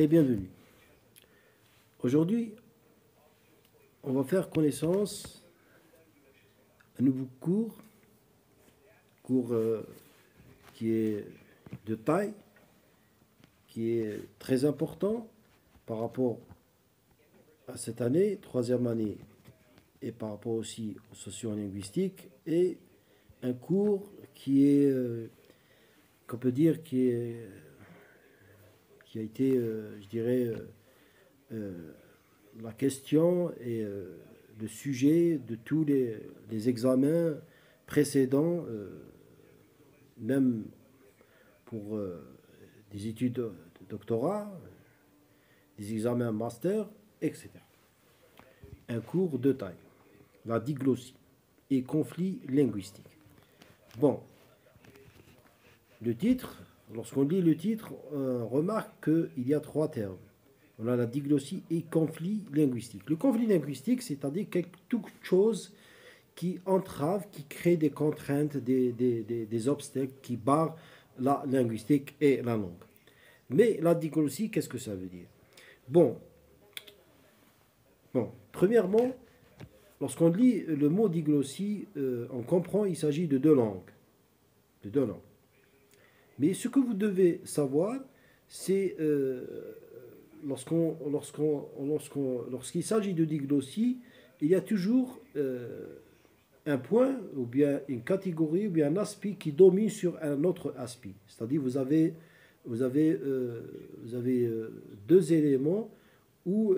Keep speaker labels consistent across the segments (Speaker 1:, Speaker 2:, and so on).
Speaker 1: et bienvenue. Aujourd'hui, on va faire connaissance, un nouveau cours qui est de taille, qui est très important par rapport à cette année, troisième année, et par rapport aussi aux socio-linguistiques, et un cours qui est, qu'on peut dire, qui a été, je dirais, la question et le sujet de tous les examens précédents, même pour des études de doctorat, des examens master, etc. Un cours de taille, la diglossie et conflits linguistiques. Bon, le titre, lorsqu'on lit le titre, on remarque qu'il y a trois termes. On a la diglossie et conflit linguistique. Le conflit linguistique, c'est-à-dire toute chose qui entrave, qui crée des contraintes, des obstacles qui barrent la linguistique et la langue. Mais la diglossie, qu'est-ce que ça veut dire? Bon, premièrement, lorsqu'on lit le mot diglossie, on comprend qu'il s'agit de deux langues. De deux langues. Mais ce que vous devez savoir, c'est lorsqu'il s'agit de diglossie, il y a toujours un point, ou bien une catégorie, ou bien un aspect qui domine sur un autre aspect. C'est-à-dire vous avez deux éléments où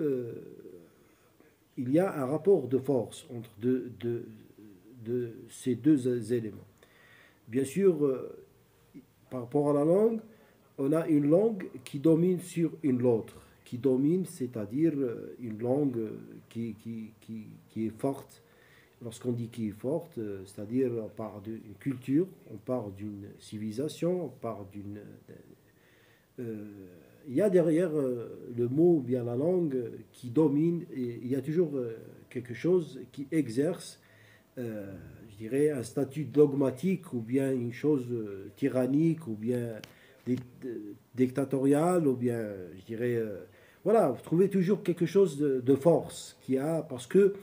Speaker 1: il y a un rapport de force entre ces deux éléments. Bien sûr, par rapport à la langue, on a une langue qui domine sur une autre. Qui domine, c'est-à-dire une langue qui est forte. Lorsqu'on dit qui est forte, c'est-à-dire on parle d'une culture, on parle d'une civilisation, on parle d'une... il y a derrière le mot ou bien la langue qui domine, et il y a toujours quelque chose qui exerce, je dirais, un statut dogmatique ou bien une chose tyrannique ou bien dictatoriale ou bien, je dirais, voilà, vous trouvez toujours quelque chose de force qui a, parce que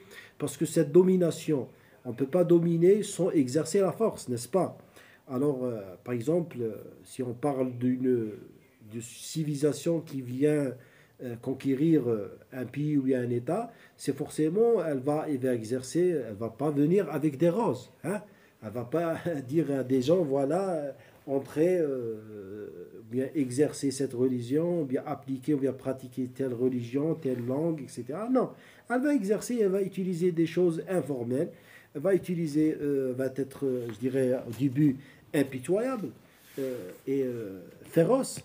Speaker 1: cette domination, on ne peut pas dominer sans exercer la force, n'est-ce pas? Alors, par exemple, si on parle d'une civilisation qui vient conquérir un pays ou un État, c'est forcément, elle va exercer, elle va pas venir avec des roses. Hein? Elle va pas dire à des gens, voilà, entrer, bien exercer cette religion, bien appliquer, ou bien pratiquer telle religion, telle langue, etc. Non, elle va exercer, elle va utiliser des choses informelles, elle va utiliser, va être, je dirais, au début, impitoyable et féroce.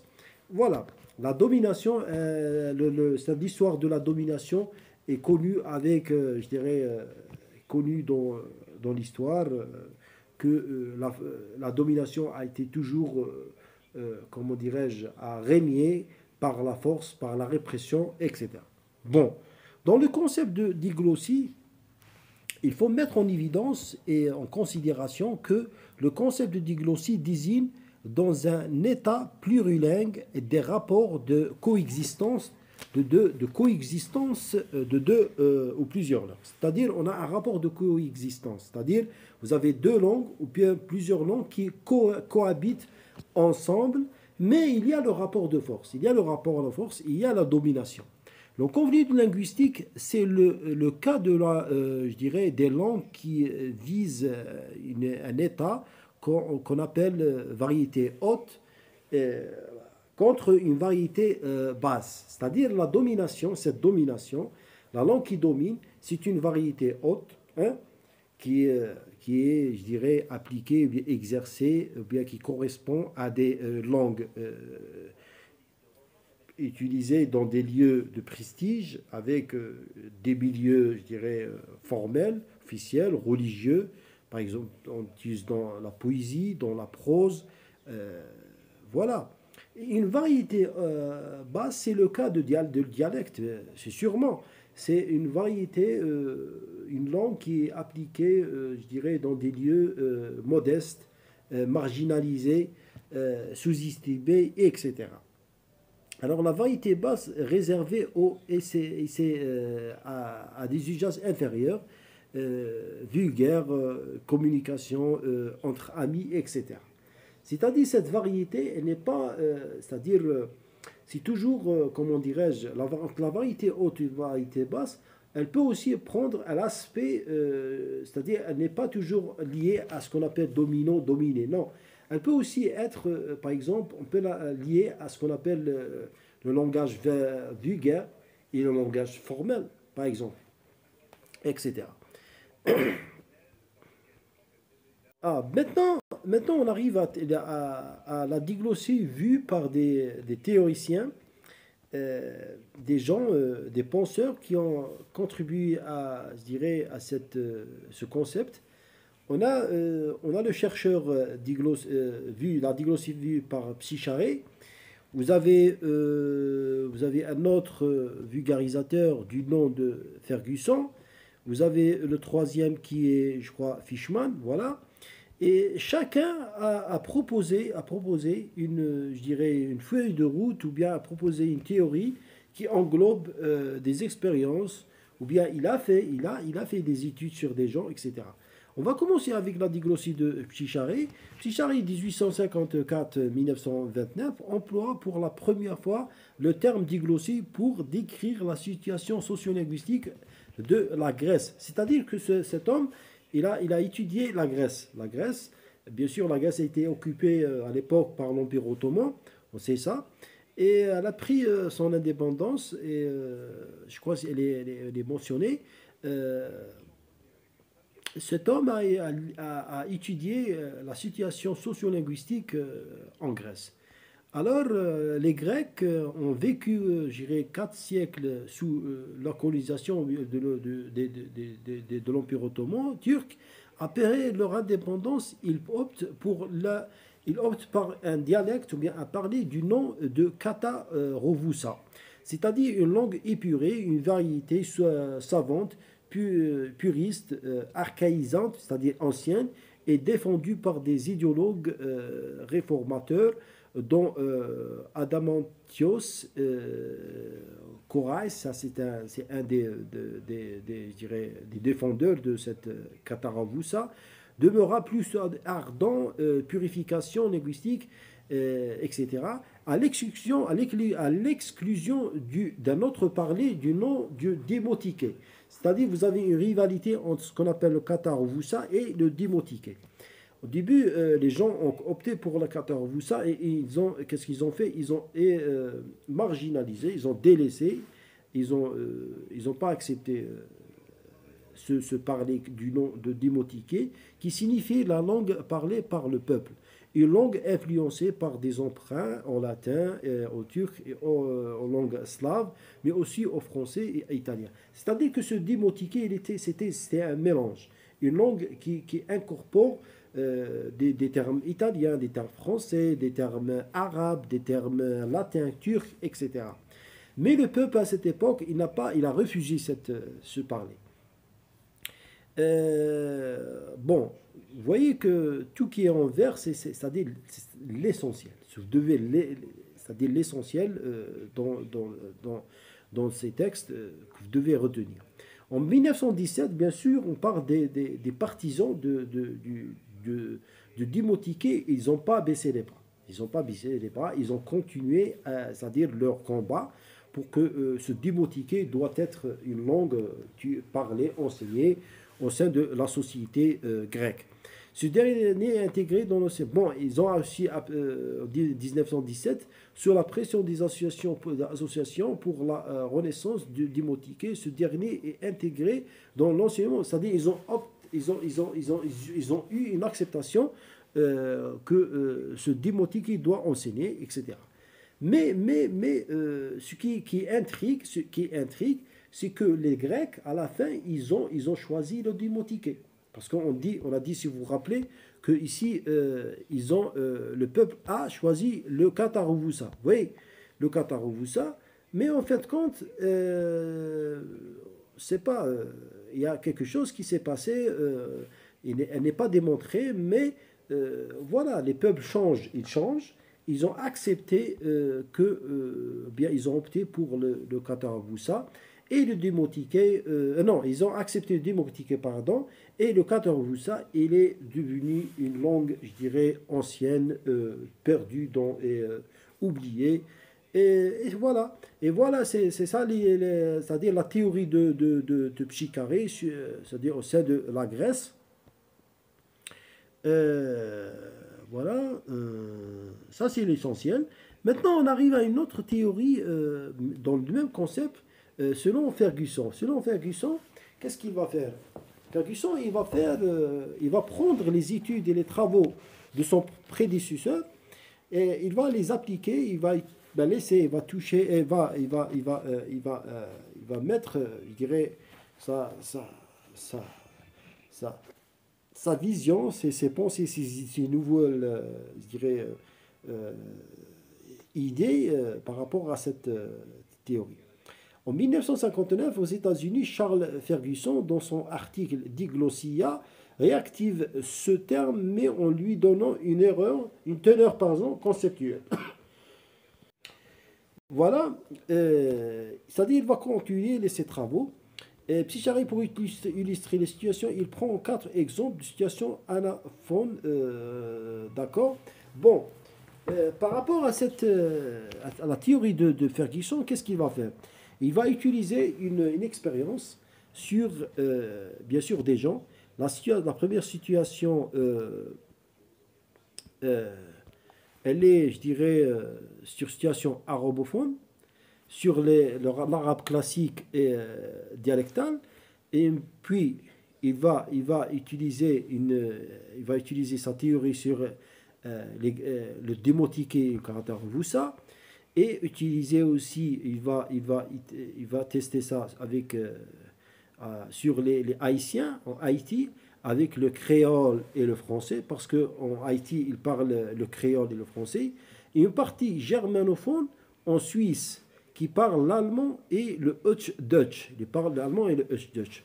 Speaker 1: Voilà, la domination, l'histoire de la domination est connue avec, je dirais, connue dans l'histoire, que la domination a été toujours, comment dirais-je, a régné par la force, par la répression, etc. Bon, dans le concept de diglossie, il faut mettre en évidence et en considération que le concept de diglossie désigne dans un état plurilingue des rapports de coexistence de deux ou plusieurs langues. C'est-à-dire, on a un rapport de coexistence. C'est-à-dire, vous avez deux langues ou bien plusieurs langues qui cohabitent ensemble, mais il y a le rapport de force. Il y a le rapport de force, il y a la domination. Le conflit linguistique, c'est le cas de je dirais, des langues qui visent un état qu'on appelle variété haute contre une variété basse. C'est-à-dire la domination, cette domination, la langue qui domine, c'est une variété haute, hein, qui est, je dirais, appliquée, bien exercée, bien qui correspond à des langues utilisées dans des lieux de prestige, avec des milieux, je dirais, formels, officiels, religieux. Par exemple, on utilise dans la poésie, dans la prose. Voilà. Une variété basse, c'est le cas de dialecte, c'est sûrement. C'est une variété, une langue qui est appliquée, je dirais, dans des lieux modestes, marginalisés, sous-estimés, etc. Alors la variété basse est réservée à des usages inférieurs, vulgaires, communication entre amis, etc. C'est-à-dire cette variété, elle n'est pas, c'est-à-dire, c'est toujours, comment dirais-je, la variété haute et la variété basse, elle peut aussi prendre un aspect, c'est-à-dire elle n'est pas toujours liée à ce qu'on appelle dominant, dominé, non. Elle peut aussi être, par exemple, on peut la lier à ce qu'on appelle le langage vulgaire et le langage formel, par exemple, etc. Maintenant, on arrive à la diglossie vue par des théoriciens, des gens, des penseurs qui ont contribué à, je dirais, à ce concept. On a le chercheur la diglossie vue par Psycharé. Vous avez un autre vulgarisateur du nom de Ferguson. Vous avez le troisième qui est, je crois, Fishman. Voilà. Et chacun a proposé une, je dirais, une feuille de route ou bien a proposé une théorie qui englobe des expériences ou bien il a fait des études sur des gens, etc. On va commencer avec la diglossie de Pchicharé. Pchicharé, 1854-1929, emploie pour la première fois le terme diglossie pour décrire la situation sociolinguistique de la Grèce. C'est-à-dire que cet homme, il a étudié la Grèce. La Grèce, bien sûr, la Grèce a été occupée à l'époque par l'Empire ottoman, on sait ça. Et elle a pris son indépendance, et je crois qu'elle est mentionnée. Euh, Cet homme a étudié la situation sociolinguistique en Grèce. Alors, les Grecs ont vécu, je dirais, 4 siècles sous la colonisation de l'Empire ottoman turc. Après leur indépendance, ils optent par un dialecte ou bien à parler du nom de Kata-Rovusa, c'est-à-dire une langue épurée, une variété savante, puriste, archaïsante, c'est-à-dire ancienne, et défendue par des idéologues réformateurs dont Adamantios Korais, ça c'est un je dirais, des défendeurs de cette Kataravusa, demeura plus ardent, purification linguistique, etc., à l'exclusion d'un autre parler du nom du démotiqué. C'est-à-dire vous avez une rivalité entre ce qu'on appelle le Kataravusa et le démotiqué. Au début, les gens ont opté pour la Kataravusa et qu'est-ce qu'ils ont fait? Ils ont marginalisé, ils ont délaissé, ils ont pas accepté se parler du nom de démotiqué, qui signifie la langue parlée par le peuple. Une langue influencée par des emprunts en latin, au turc et en langue slave, mais aussi au français et à italien. C'est-à-dire que ce démotiqué, c'était un mélange. Une langue qui incorpore des termes italiens, des termes français, des termes arabes, des termes latins, turcs, etc. Mais le peuple à cette époque, il a refusé ce parler. Bon, vous voyez que tout qui est en vert, c'est-à-dire l'essentiel. C'est-à-dire l'essentiel dans ces textes que vous devez retenir. En 1917, bien sûr, on parle des partisans de Dimotiquet. Ils n'ont pas baissé les bras. Ils n'ont pas baissé les bras. Ils ont continué, c'est-à-dire leur combat pour que ce Dimotiquet doit être une langue parlée, enseignée au sein de la société grecque. Ce dernier est intégré dans le... Bon, ils ont aussi, en 1917, sur la pression des associations pour la renaissance du Dimotiquet, ce dernier est intégré dans l'enseignement. C'est-à-dire ils ont eu une acceptation que ce Dimotiquet doit enseigner, etc. Mais ce qui intrigue, c'est que les Grecs, à la fin, ils ont choisi le Dimotiquet. Parce on a dit, si vous vous rappelez, que ici, le peuple a choisi le Katarouvusa. Vous voyez, le Katarouvusa. Mais en fait, compte, c'est pas, il y a quelque chose qui s'est passé. Elle n'est pas démontrée, mais voilà, les peuples changent, ils changent. ils ont accepté bien, ils ont opté pour le Kataravoussa et le démotiqué, non, ils ont accepté le démotiqué, pardon, et le Kataravoussa, il est devenu une langue, je dirais, ancienne, perdue et oubliée. Et voilà, c'est ça, c'est-à-dire la théorie de Pshikaré, c'est-à-dire au sein de la Grèce. Euh, voilà, ça c'est l'essentiel. Maintenant, on arrive à une autre théorie dans le même concept, selon Ferguson. Selon Ferguson, qu'est-ce qu'il va faire? Ferguson, il va prendre les études et les travaux de son prédécesseur et il va les appliquer, il va laisser, il va toucher, il va mettre, je dirais, sa, sa, sa, sa vision, ses pensées, ses nouvelles, je dirais, euh, idées par rapport à cette théorie. En 1959, aux États-Unis, Charles Ferguson, dans son article Diglossia, réactive ce terme, mais en lui donnant une teneur pardon, conceptuelle. Voilà, c'est-à-dire il va continuer ses travaux. Psychari, pour illustrer les situations, il prend 4 exemples de situations anaphones. D'accord. Bon, par rapport à, à la théorie de Ferguson, qu'est-ce qu'il va faire? Il va utiliser une expérience sur, bien sûr, des gens. La première situation, euh, elle est, je dirais, sur situation arabophone, sur l'arabe classique et dialectal, et puis il va utiliser sa théorie sur le démotiqué et le caractère Vusa, et utiliser aussi, il va tester ça avec, sur les Haïtiens en Haïti, avec le créole et le français, parce qu'en Haïti, ils parlent le créole et le français, et une partie germanophone en Suisse, qui parle l'allemand et le Dutch. Ils parlent l'allemand et le Dutch.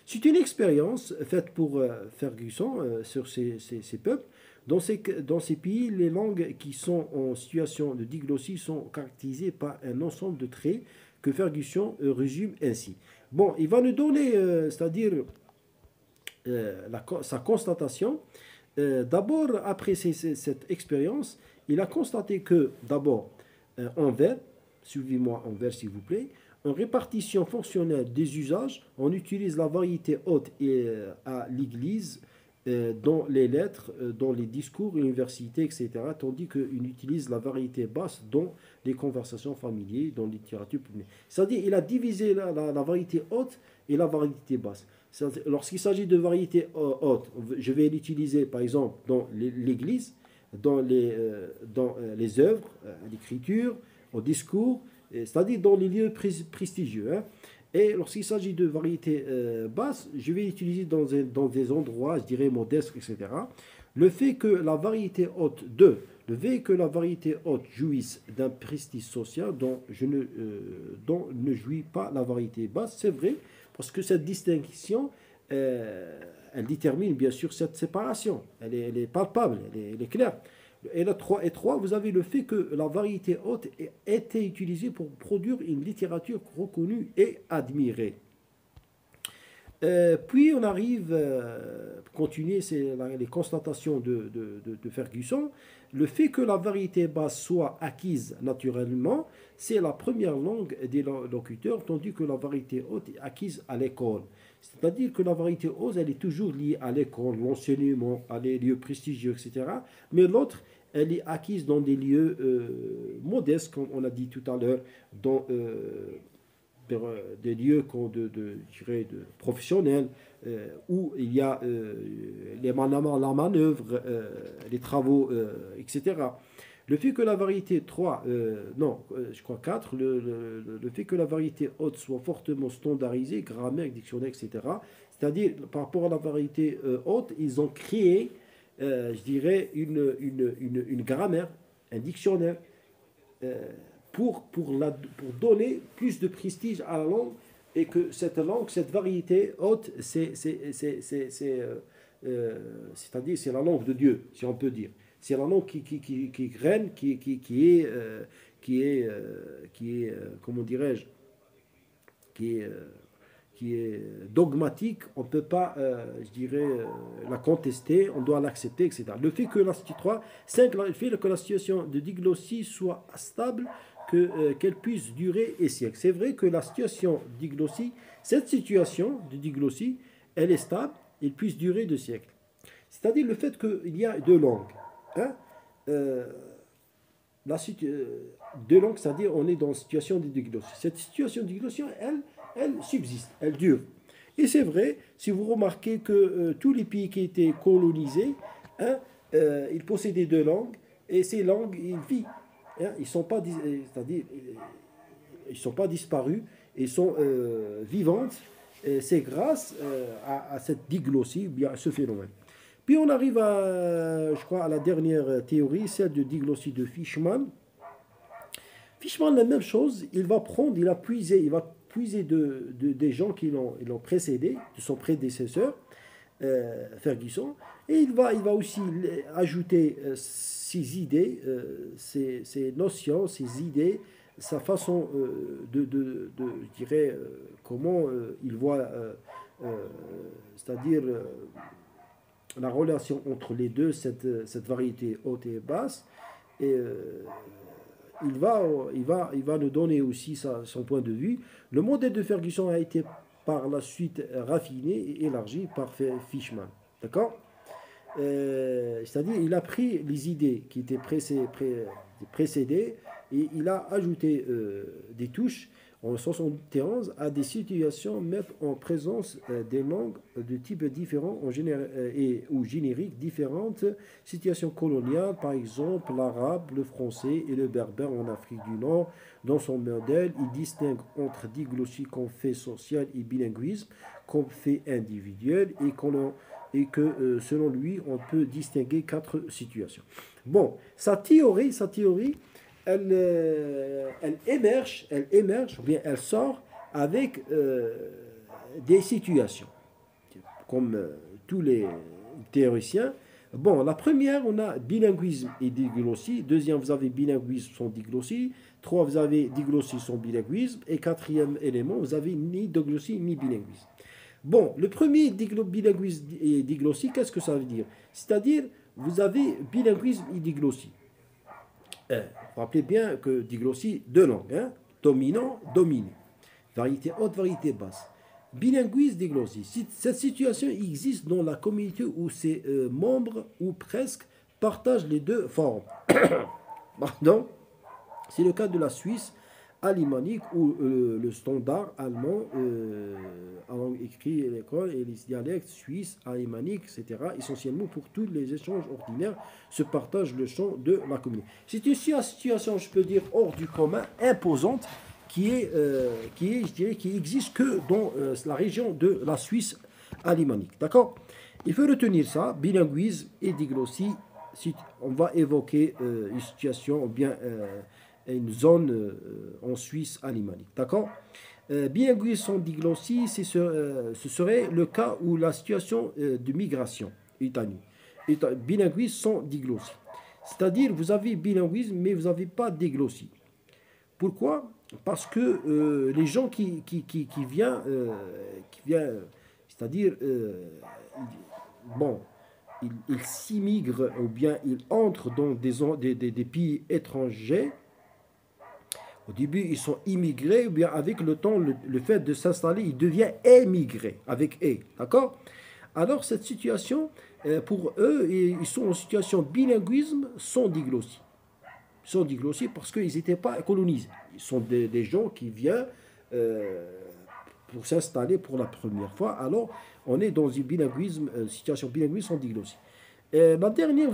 Speaker 1: C'est une expérience faite pour Ferguson sur ces peuples. Dans ces pays, les langues qui sont en situation de diglossie sont caractérisées par un ensemble de traits que Ferguson résume ainsi. Bon, il va nous donner, c'est-à-dire sa constatation. D'abord, après cette expérience, il a constaté que, d'abord, en vers, suivez-moi en vers s'il vous plaît, en répartition fonctionnelle des usages, on utilise la variété haute à l'église, dans les lettres, dans les discours, universités, etc., tandis qu'il utilise la variété basse dans les conversations familières, dans la littérature publique. C'est-à-dire qu'il a divisé la variété haute et la variété basse. Lorsqu'il s'agit de variété haute, je vais l'utiliser par exemple dans l'église, dans les œuvres, l'écriture, au discours, c'est-à-dire dans les lieux prestigieux. Hein. Et lorsqu'il s'agit de variété basse, je vais l'utiliser dans des endroits, je dirais, modestes, etc. Le fait que la variété haute, le fait que la variété haute jouisse d'un prestige social dont ne jouit pas la variété basse, c'est vrai, parce que cette distinction, elle détermine bien sûr cette séparation. Elle est palpable, elle est claire. Et la 3, vous avez le fait que la variété haute était utilisée pour produire une littérature reconnue et admirée. Puis on arrive, pour continuer, c'est les constatations de Ferguson. Le fait que la variété basse soit acquise naturellement, c'est la première langue des locuteurs, tandis que la variété haute est acquise à l'école. C'est-à-dire que la variété haute, elle est toujours liée à l'école, l'enseignement, à les lieux prestigieux, etc. Mais l'autre, elle est acquise dans des lieux modestes, comme on a dit tout à l'heure, dans des lieux je dirais, professionnels, où il y a la manœuvre, les travaux, etc. Le fait que la variété 3, je crois 4, le fait que la variété haute soit fortement standardisée, grammaire, dictionnaire, etc. C'est-à-dire, par rapport à la variété haute, ils ont créé, je dirais, une grammaire, un dictionnaire, pour donner plus de prestige à la langue, et que cette langue, cette variété haute, c'est-à-dire c'est la langue de Dieu, si on peut dire. C'est la langue qui règne, comment dirais-je, qui est, qui est dogmatique, on ne peut pas, je dirais, la contester, on doit l'accepter, etc. Le fait que la, 5, le fait que la situation de diglossie soit stable, qu'elle puisse durer et siècles. C'est vrai que la situation diglossie, cette situation de diglossie, elle est stable, elle puisse durer de siècles. C'est-à-dire le fait qu'il y a deux langues. Hein, euh, deux langues, c'est-à-dire on est dans une situation de diglossie. Cette situation de diglossie, elle subsiste, elle dure. Et c'est vrai, si vous remarquez que tous les pays qui étaient colonisés, hein, ils possédaient deux langues, et ces langues, ils vivent. Hein, ils ne sont pas, c'est-à-dire, ils sont pas disparus, ils sont vivantes. C'est grâce à cette diglossie, bien à ce phénomène. Puis on arrive à, je crois, à la dernière théorie, celle de diglossie de Fishman. Fishman, la même chose, il va puiser des gens qui l'ont précédé, de son prédécesseur, Ferguson, et il va aussi ajouter ses idées, ses notions, ses idées, sa façon je dirais, comment il voit, c'est-à-dire la relation entre les deux, cette variété haute et basse, et il va nous donner aussi son point de vue. Le modèle de Ferguson a été par la suite raffiné et élargi par Fishman. D'accord. C'est-à-dire il a pris les idées qui étaient précédées et il a ajouté des touches en 71 à des situations mettent en présence des langues de types différents ou génériques différentes, situations coloniales, par exemple l'arabe, le français et le berbère en Afrique du Nord. Dans son modèle, il distingue entre diglossie comme fait social et bilinguisme comme fait individuel et que selon lui, on peut distinguer 4 situations. Bon, sa théorie, elle émerge, ou bien elle sort avec des situations, comme tous les théoriciens. Bon, la première, on a bilinguisme et diglossie. Deuxième, vous avez bilinguisme sans diglossie. Trois, vous avez diglossie sans bilinguisme. Et quatrième élément, vous avez ni diglossie ni bilinguisme. Bon, le premier bilinguisme et diglossie, qu'est-ce que ça veut dire? C'est-à-dire, vous avez bilinguisme et diglossie. Vous vous rappelez bien que diglossie, deux langues, hein? Dominant, dominé. Variété haute, variété basse. Bilinguisme, diglossie. Cette situation existe dans la communauté où ses membres, ou presque, partagent les deux formes. Pardon. C'est le cas de la Suisse alémanique où le standard allemand en langue écrite à l'école et les dialectes suisses, alémaniques, etc., essentiellement pour tous les échanges ordinaires, se partagent le champ de la communauté. C'est une situation, je peux dire, hors du commun, imposante, qui existe que dans la région de la Suisse alémanique. D'accord. Il faut retenir ça, bilinguisme et diglossie. Si on va évoquer une situation, ou bien une zone en Suisse alémanique. D'accord. Bilinguisme sans diglossie, ce serait le cas où la situation de migration est à nu. Bilinguisme sans diglossie. C'est-à-dire, vous avez bilinguisme, mais vous n'avez pas diglossie. Pourquoi? Parce que les gens qui viennent, c'est-à-dire, bon, ils s'immigrent ou bien ils entrent dans des pays étrangers. Au début, ils sont immigrés, ou bien avec le temps, le fait de s'installer, ils deviennent émigrés, avec « et ». D'accord? Alors, cette situation, pour eux, ils sont en situation bilinguisme sans diglossie. Sans diglossie parce qu'ils n'étaient pas colonisés. Ils sont des gens qui viennent pour s'installer pour la première fois. Alors, on est dans une situation bilinguisme sans diglossie. La dernière,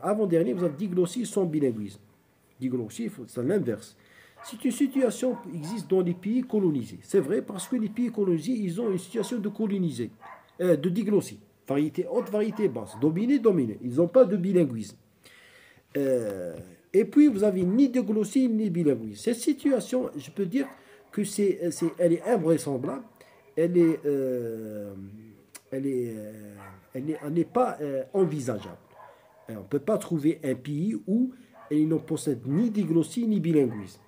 Speaker 1: avant-dernière, vous avez diglossie sans bilinguisme. Diglossie, c'est l'inverse. C'est une situation qui existe dans les pays colonisés. C'est vrai parce que les pays colonisés, ils ont une situation de diglossie. Variété haute, variété basse. Dominé, dominé. Ils n'ont pas de bilinguisme. Et puis, vous avez ni diglossie ni bilinguisme. Cette situation, je peux dire que elle est invraisemblable. Elle n'est pas envisageable. On ne peut pas trouver un pays où ils ne possèdent ni diglossie ni bilinguisme.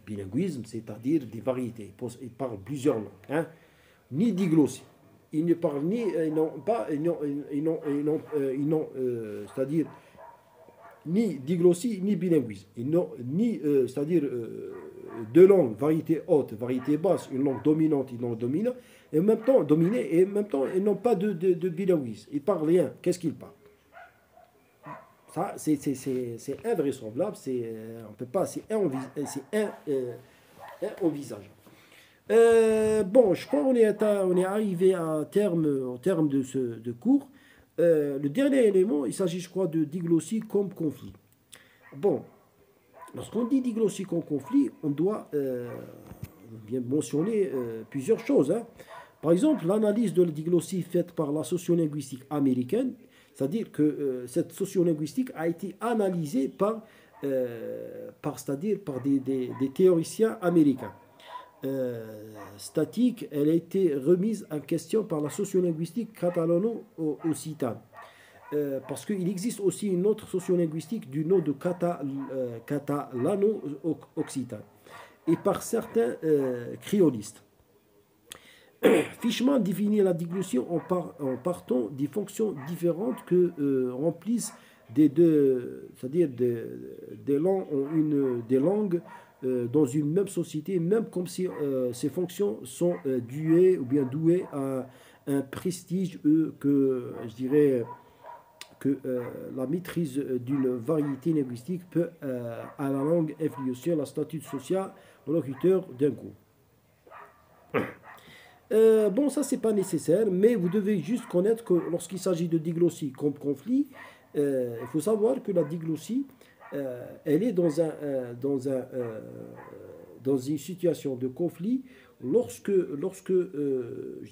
Speaker 1: Bilinguisme, c'est-à-dire des variétés. Ils parlent plusieurs langues. Hein. Ni diglossie. Ils ne parlent ni, c'est-à-dire ni diglossie ni bilinguisme. Ils n'ont ni, c'est-à-dire deux langues, variété haute, variété basse, une langue dominante, une langue dominante, et en même temps dominée, et en même temps ils n'ont pas de bilinguisme. Ils parlent rien. Qu'est-ce qu'ils parlent? Ça, c'est invraisemblable. On peut pas, c'est inenvisageable. Bon, je crois qu'on est arrivé au terme de ce cours. Le dernier élément, il s'agit, je crois, de diglossie comme conflit. Bon, lorsqu'on dit diglossie comme conflit, on doit bien mentionner plusieurs choses. Hein. Par exemple, l'analyse de la diglossie faite par la sociolinguistique américaine, c'est-à-dire que cette sociolinguistique a été analysée c'est-à-dire par des théoriciens américains. Statique, elle a été remise en question par la sociolinguistique catalano-occitane. Parce qu'il existe aussi une autre sociolinguistique du nom de catalano-occitane et par certains créolistes. Fishman définit la diglossie en partant des fonctions différentes que remplissent c'est-à-dire des langues dans une même société, même comme si ces fonctions sont douées à un prestige que, je dirais, que la maîtrise d'une variété linguistique peut à la langue influer sur la statut social de locuteur d'un groupe. Bon, ça c'est pas nécessaire, mais vous devez juste connaître que lorsqu'il s'agit de diglossie comme conflit, il faut savoir que la diglossie, elle est dans une situation de conflit je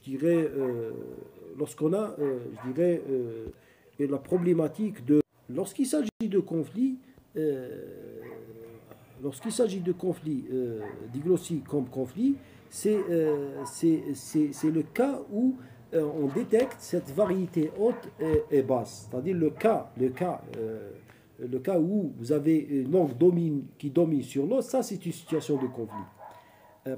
Speaker 1: dirais, lorsqu'on a, je dirais, la problématique de, lorsqu'il s'agit de conflit, diglossie comme conflit, c'est le cas où on détecte cette variété haute et basse. C'est-à-dire le cas où vous avez une langue qui domine sur l'autre, ça c'est une situation de conflit.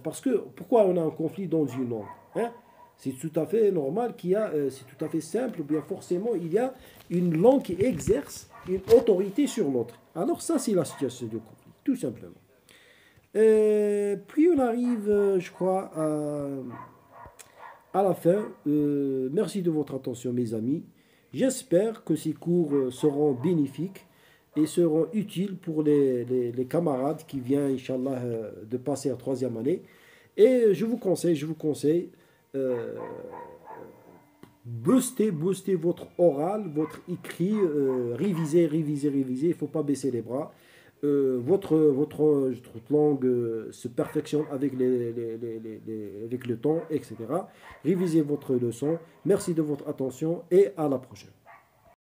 Speaker 1: Parce que, pourquoi on a un conflit dans une langue, hein? C'est tout à fait normal c'est tout à fait simple, bien forcément il y a une langue qui exerce une autorité sur l'autre. Alors ça c'est la situation de conflit, tout simplement. Puis on arrive, je crois, à la fin. Merci de votre attention, mes amis. J'espère que ces cours seront bénéfiques et seront utiles pour les camarades qui viennent, Inch'Allah, de passer la 3e année. Et je vous conseille, booster votre oral, votre écrit, réviser. Il ne faut pas baisser les bras. Votre langue se perfectionne avec le temps, etc. Révisez votre leçon. Merci de votre attention et à la prochaine.